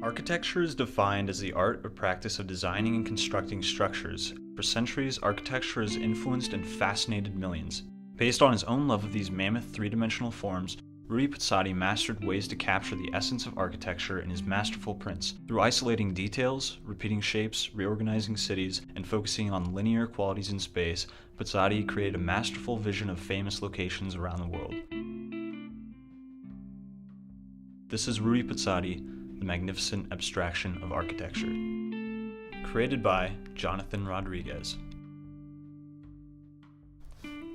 Architecture is defined as the art or practice of designing and constructing structures. For centuries, architecture has influenced and fascinated millions. Based on his own love of these mammoth three-dimensional forms, Rudy Pozzatti mastered ways to capture the essence of architecture in his masterful prints. Through isolating details, repeating shapes, reorganizing cities, and focusing on linear qualities in space, Pozzatti created a masterful vision of famous locations around the world. This is Rudy Pozzatti, the magnificent abstraction of architecture. Created by Jonathan Rodriguez.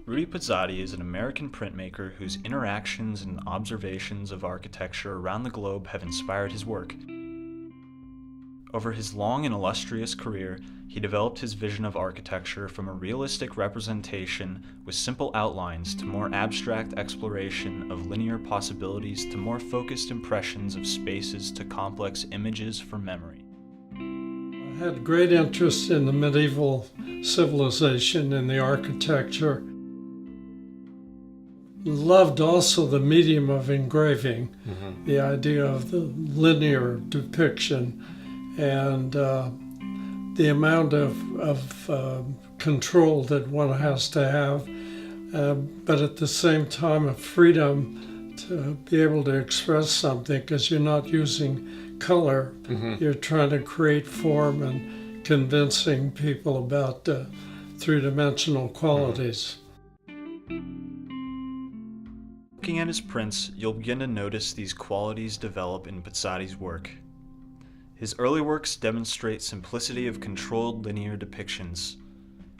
Rudy Pozzatti is an American printmaker whose interactions and observations of architecture around the globe have inspired his work. Over his long and illustrious career, he developed his vision of architecture from a realistic representation with simple outlines to more abstract exploration of linear possibilities to more focused impressions of spaces to complex images for memory. I had great interest in the medieval civilization and the architecture. Loved also the medium of engraving, the idea of the linear depiction and the amount of control that one has to have, but at the same time a freedom to be able to express something because you're not using color, you're trying to create form and convincing people about three-dimensional qualities. Looking at his prints, you'll begin to notice these qualities develop in Pozzatti's work. His early works demonstrate simplicity of controlled linear depictions.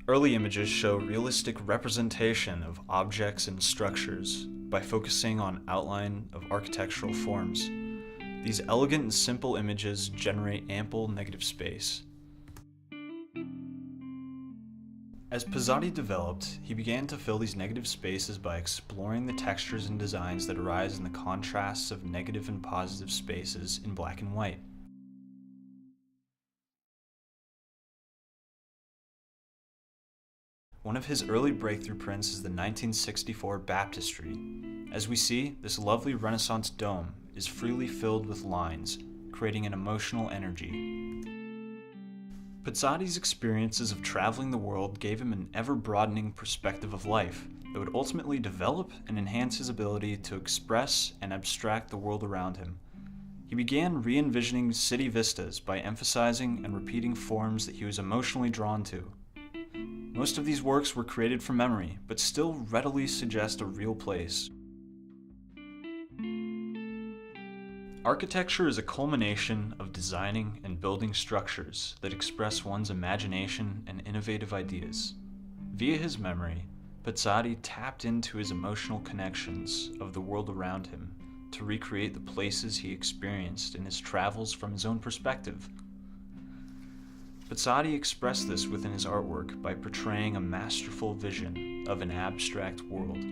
Early images show realistic representation of objects and structures by focusing on outline of architectural forms. These elegant and simple images generate ample negative space. As Pozzatti developed, he began to fill these negative spaces by exploring the textures and designs that arise in the contrasts of negative and positive spaces in black and white. One of his early breakthrough prints is the 1964 Baptistry. As we see, this lovely Renaissance dome is freely filled with lines, creating an emotional energy. Pozzatti's experiences of traveling the world gave him an ever-broadening perspective of life that would ultimately develop and enhance his ability to express and abstract the world around him. He began re-envisioning city vistas by emphasizing and repeating forms that he was emotionally drawn to. Most of these works were created from memory, but still readily suggest a real place. Architecture is a culmination of designing and building structures that express one's imagination and innovative ideas. Via his memory, Pozzatti tapped into his emotional connections of the world around him to recreate the places he experienced in his travels from his own perspective. Pozzatti expressed this within his artwork by portraying a masterful vision of an abstract world.